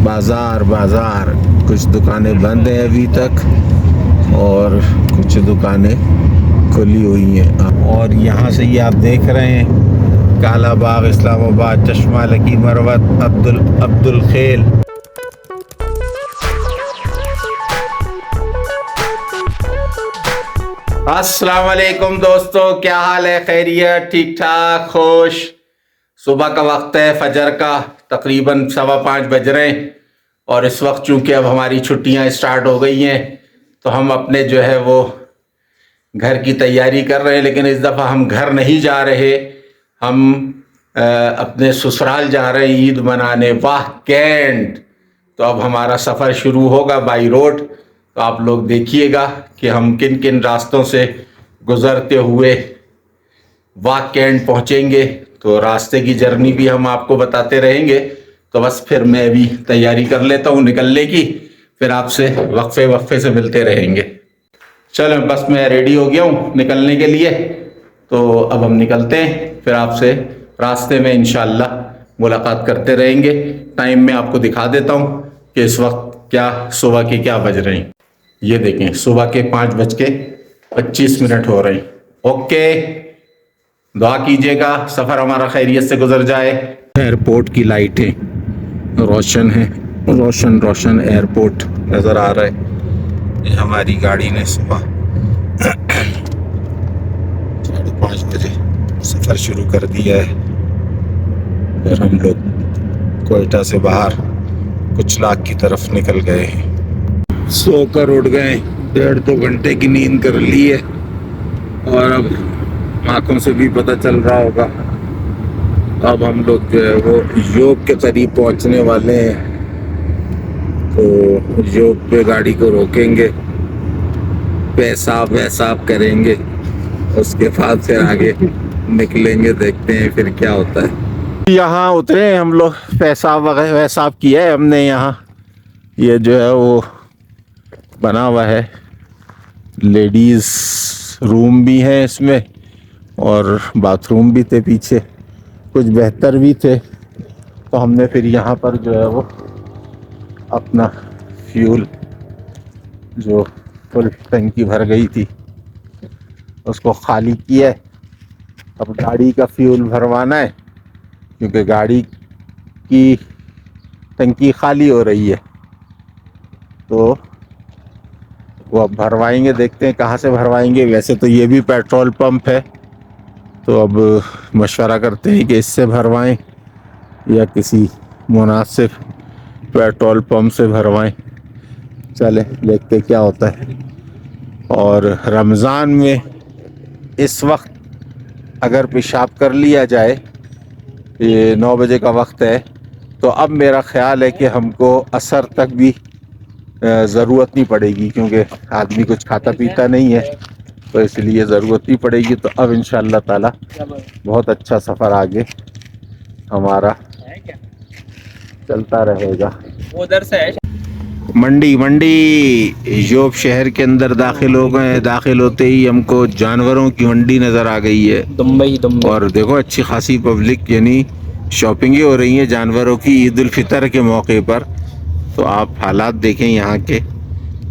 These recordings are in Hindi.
बाज़ार बाज़ार कुछ दुकानें बंद हैं अभी तक और कुछ दुकानें खुली हुई हैं। और यहाँ से ये आप देख रहे हैं काला बाग, इस्लामाबाद, चश्मा लकी, मरवत, अब्दुल खेल। अस्सलाम वालेकुम दोस्तों, क्या हाल है? खैरियत? ठीक ठाक, खुश। सुबह का वक्त है, फजर का तकरीबन 5:15 बज रहे हैं और इस वक्त चूंकि अब हमारी छुट्टियां स्टार्ट हो गई हैं तो हम अपने जो है वो घर की तैयारी कर रहे हैं। लेकिन इस दफ़ा हम घर नहीं जा रहे, हम अपने ससुराल जा रहे हैं ईद मनाने। वाह कैंट! तो अब हमारा सफ़र शुरू होगा बाई रोड। तो आप लोग देखिएगा कि हम किन किन रास्तों से गुज़रते हुए वाह कैंट पहुँचेंगे। तो रास्ते की जर्नी भी हम आपको बताते रहेंगे। तो बस फिर मैं भी तैयारी कर लेता हूँ निकलने की, फिर आपसे वक्फे वक्फे से मिलते रहेंगे। चलो बस मैं रेडी हो गया हूँ निकलने के लिए, तो अब हम निकलते हैं, फिर आपसे रास्ते में इंशाल्लाह मुलाकात करते रहेंगे। टाइम में आपको दिखा देता हूँ कि इस वक्त क्या सुबह के क्या बज रहे हैं। ये देखें, सुबह के 5:25 हो रहे हैं। ओके, दुआ कीजिएगा सफ़र हमारा खैरियत से गुजर जाए। एयरपोर्ट की लाइटें रोशन है, रोशन रोशन एयरपोर्ट नज़र आ रहा है। ये हमारी गाड़ी ने सुबह 5:30 बजे सफ़र शुरू कर दिया है। फिर हम लोग कोयटा से बाहर कुछ लाख की तरफ निकल गए हैं। सोकर उठ गए, 1.5-2 घंटे की नींद कर ली है और अब आँखों से भी पता चल रहा होगा अब हम लोग जो है वो योग के करीब पहुंचने वाले हैं। तो योग पे गाड़ी को रोकेंगे, पेशाब करेंगे, उसके बाद फिर आगे निकलेंगे, देखते हैं फिर क्या होता है। यहाँ उतरे हम लोग, पेशाब किया है हमने। यहाँ ये जो है वो बना हुआ है, लेडीज़ रूम भी है इसमें और बाथरूम भी थे, पीछे कुछ बेहतर भी थे। तो हमने फिर यहाँ पर जो है वो अपना फ्यूल, जो फुल टंकी भर गई थी, उसको खाली किया है। अब गाड़ी का फ्यूल भरवाना है क्योंकि गाड़ी की टंकी खाली हो रही है। तो वो अब भरवाएंगे, देखते हैं कहाँ से भरवाएंगे। वैसे तो ये भी पेट्रोल पंप है, तो अब मशवरा करते हैं कि इससे भरवाएं या किसी मुनासिब पेट्रोल पंप से भरवाएं। चले देखते क्या होता है। और रमज़ान में इस वक्त अगर पेशाब कर लिया जाए, ये 9 बजे का वक्त है, तो अब मेरा ख्याल है कि हमको असर तक भी ज़रूरत नहीं पड़ेगी, क्योंकि आदमी कुछ खाता पीता नहीं है, तो इसलिए ज़रूरत नहीं पड़ेगी। तो अब इंशाअल्लाह ताला बहुत अच्छा सफ़र आगे हमारा चलता रहेगा। उधर से मंडी जोब शहर के अंदर दाखिल हो गए। दाखिल होते ही हमको जानवरों की मंडी नज़र आ गई है, दुबई। और देखो अच्छी खासी पब्लिक, यानी शॉपिंग ही हो रही है जानवरों की ईद उल फितर के मौके पर। तो आप हालात देखें यहाँ के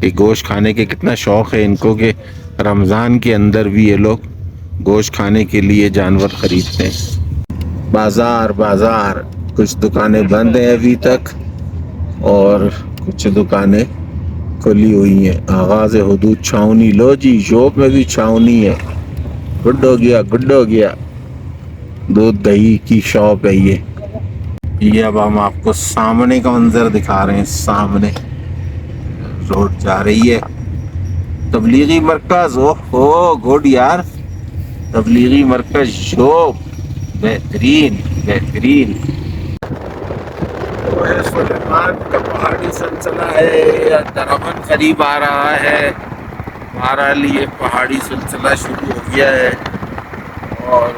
कि गोश्त खाने के कितना शौक़ है इनको, कि रमज़ान के अंदर भी ये लोग गोश्त खाने के लिए जानवर ख़रीदते हैं। बाज़ार बाज़ार कुछ दुकानें बंद हैं अभी तक और कुछ दुकानें खुली हुई हैं। आगाज़ हुदूद छावनी, लो जी शॉप में भी छावनी है। गुड हो गया, दूध दही की शॉप है ये। अब हम आपको सामने का मंजर दिखा रहे हैं। सामने रोड जा रही है, तबलीगी मरकज। ओहो गुड यार, तबलीगी मरकज शॉप, बेहतरीन। सुलेमान का पहाड़ी सिलसिला है, दरअमन करीब आ रहा है, हमारा लिए पहाड़ी सिलसिला शुरू हो गया है और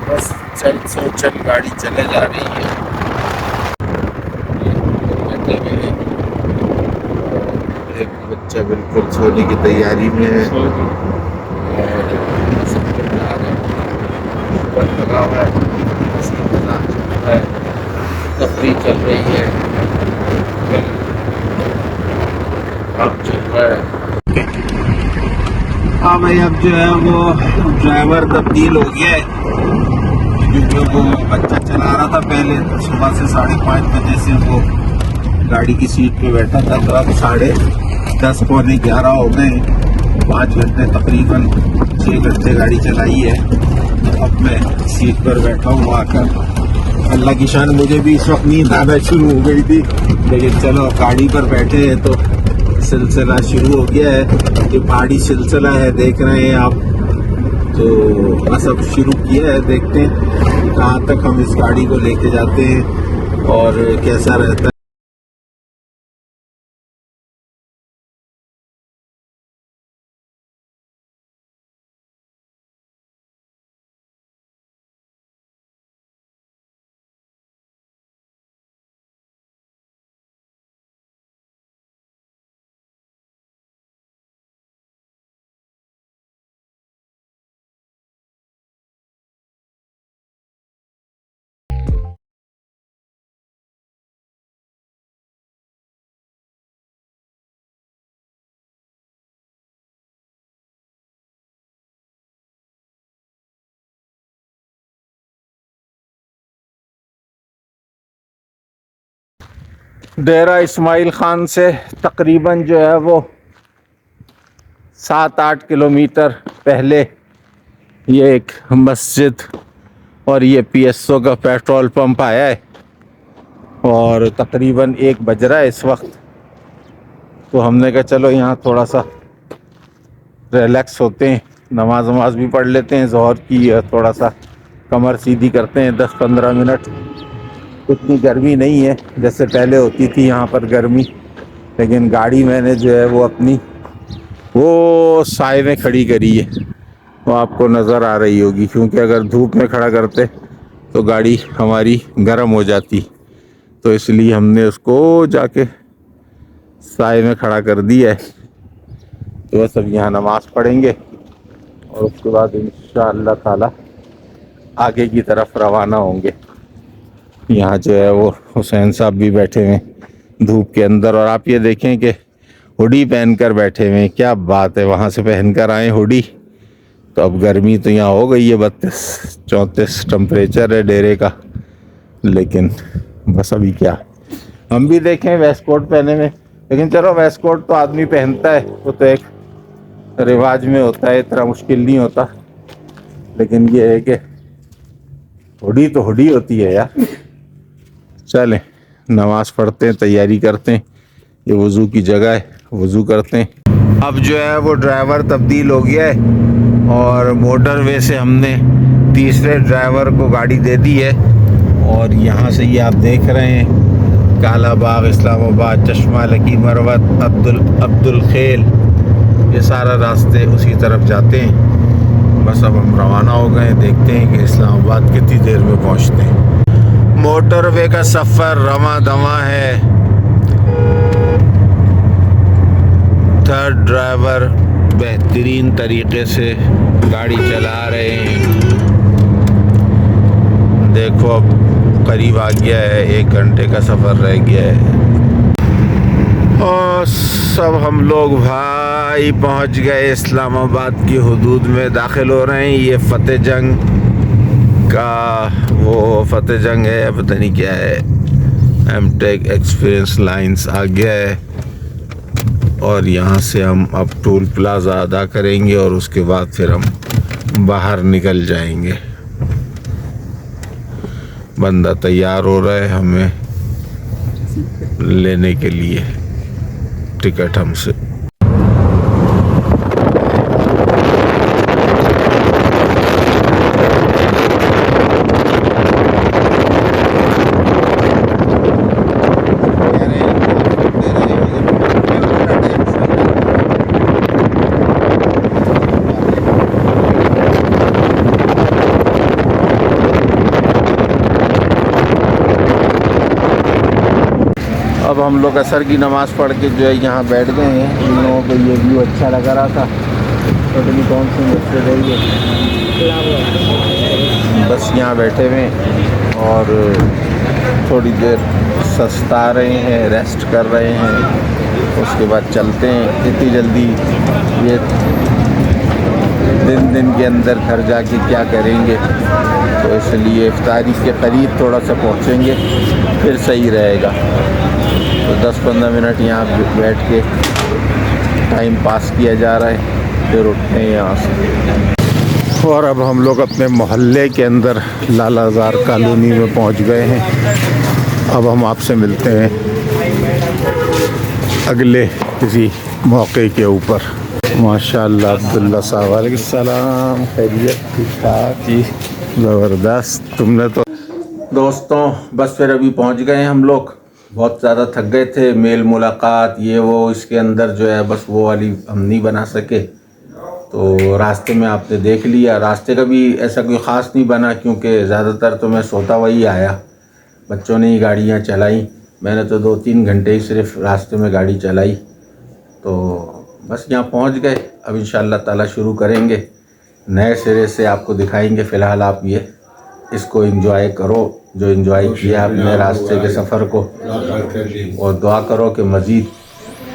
बस चल गाड़ी चले जा रही है। एक बच्चा बिल्कुल सोने की तैयारी में है और लगा हुआ है, तफरीह चल रही है। अब चल रहा है। हाँ भाई, अब जो है वो ड्राइवर तब्दील हो गया है, क्योंकि वो बच्चा चला रहा था पहले सुबह से 5:30 बजे से वो गाड़ी की सीट पे बैठा था, तो अब 10:30 पौने 11 हो गए। 5 घंटे तकरीबन 6 घंटे गाड़ी चलाई है। अब मैं सीट पर बैठा हूँ आकर। अल्लाह की शान, मुझे भी इस वक्त नींद आना शुरू हो गई थी, लेकिन चलो गाड़ी पर बैठे हैं तो सिलसिला शुरू हो गया है। ये पहाड़ी सिलसिला है, देख रहे हैं आप, तो बस अब शुरू किया है। देखते हैं कहाँ तक हम इस गाड़ी को लेके जाते हैं और कैसा रहता है। डेरा इस्माइल खान से तकरीबन जो है वो 7-8 किलोमीटर पहले ये एक मस्जिद और ये पीएसओ का पेट्रोल पंप आया है, और तकरीबन 1 बज रहा है इस वक्त। तो हमने कहा चलो यहाँ थोड़ा सा रिलैक्स होते हैं, नमाज भी पढ़ लेते हैं ज़ोहर की, थोड़ा सा कमर सीधी करते हैं 10-15 मिनट। इतनी गर्मी नहीं है जैसे पहले होती थी यहाँ पर गर्मी, लेकिन गाड़ी मैंने जो है वो अपनी वो साए में खड़ी करी है, वो आपको नज़र आ रही होगी, क्योंकि अगर धूप में खड़ा करते तो गाड़ी हमारी गर्म हो जाती, तो इसलिए हमने उसको जाके साए में खड़ा कर दिया है। तो बस अब यहाँ नमाज पढ़ेंगे और उसके बाद इंशाअल्लाह ताला आगे की तरफ रवाना होंगे। यहाँ जो है वो हुसैन साहब भी बैठे हुए धूप के अंदर, और आप ये देखें कि हुडी पहनकर बैठे हुए। क्या बात है, वहाँ से पहनकर आए हुडी। तो अब गर्मी तो यहाँ हो गई है, 32-34 टेम्परेचर है डेरे का, लेकिन बस अभी क्या, हम भी देखें वेस्ट कोट पहने में, लेकिन चलो वेस्ट कोट तो आदमी पहनता है, वो तो एक रिवाज में होता है, इतना मुश्किल नहीं होता। लेकिन ये है कि हुडी तो हुडी होती है यार। चलें नमाज पढ़ते हैं, तैयारी करते हैं, ये वज़ू की जगह है, वज़ू करते हैं। अब जो है वो ड्राइवर तब्दील हो गया है और मोटरवे से हमने तीसरे ड्राइवर को गाड़ी दे दी है, और यहाँ से ये आप देख रहे हैं काला बाग, इस्लामाबाद, चश्मा लकी, मरवत, अब्दुल खेल, ये सारा रास्ते उसी तरफ जाते हैं। बस अब हम रवाना हो गए, देखते हैं कि इस्लामाबाद कितनी देर में पहुँचते हैं। मोटरवे का सफ़र रवां दवां है। थर्ड ड्राइवर बेहतरीन तरीके से गाड़ी चला रहे हैं। देखो अब करीब आ गया है, 1 घंटे का सफ़र रह गया है, और सब हम लोग भाई पहुंच गए इस्लामाबाद की हदूद में, दाखिल हो रहे हैं। ये फतेह जंग का वो फतेह जंग है, पता नहीं क्या है, एमटेक एक्सपीरियंस लाइंस आ गया है, और यहाँ से हम अब टोल प्लाजा अदा करेंगे और उसके बाद फिर हम बाहर निकल जाएंगे। बंदा तैयार हो रहा है हमें लेने के लिए टिकट हमसे। अब हम लोग असर की नमाज़ पढ़ के जो है यहाँ बैठ गए हैं। इन लोगों को ये व्यू अच्छा लग रहा था, पता नहीं कौन सी मस्जिद है ये, बस यहाँ बैठे हुए और थोड़ी देर सस्ता रहे हैं, रेस्ट कर रहे हैं। उसके बाद चलते हैं। इतनी जल्दी ये दिन के अंदर घर जाके क्या करेंगे, तो इसलिए इफ्तारी के करीब थोड़ा सा पहुँचेंगे फिर सही रहेगा। तो 10-15 मिनट यहाँ बैठ के टाइम पास किया जा रहा है, फिर उठते हैं यहाँ से। और अब हम लोग अपने मोहल्ले के अंदर लालाजार कॉलोनी में पहुँच गए हैं। अब हम आपसे मिलते हैं अगले किसी मौके के ऊपर। माशाअल्लाह अब्दुल्ला साहब, वालेकुम सलाम, खैरियत, ठीक ठाक जी, ज़बरदस्त। तुमने तो दोस्तों बस फिर अभी पहुंच गए हम लोग। बहुत ज़्यादा थक गए थे, मेल मुलाकात ये वो, इसके अंदर जो है बस वो वाली हम नहीं बना सके। तो रास्ते में आपने देख लिया, रास्ते का भी ऐसा कोई ख़ास नहीं बना, क्योंकि ज़्यादातर तो मैं सोता हुआ ही आया। बच्चों ने ही गाड़ियाँ चलाई, मैंने तो 2-3 घंटे ही सिर्फ रास्ते में गाड़ी चलाई। तो बस यहाँ पहुँच गए। अब इंशाअल्लाह ताला शुरू करेंगे, नए सिरे से आपको दिखाएंगे। फ़िलहाल आप ये इसको एंजॉय करो जो एंजॉय किया आपने रास्ते के सफ़र को, और दुआ करो कि मज़ीद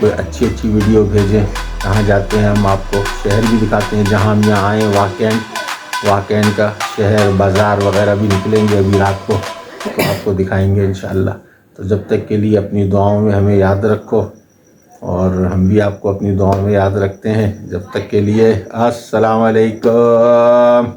कोई अच्छी वीडियो भेजें। कहाँ जाते हैं हम आपको शहर भी दिखाते हैं, जहाँ हम यहाँ आए वाकैन का शहर बाज़ार वगैरह भी निकलेंगे अभी रात को, तो आपको दिखाएंगे इंशाअल्लाह। तो जब तक के लिए अपनी दुआओं में हमें याद रखो, और हम भी आपको अपनी दुआओं में याद रखते हैं। जब तक के लिए अस्सलाम वालेकुम।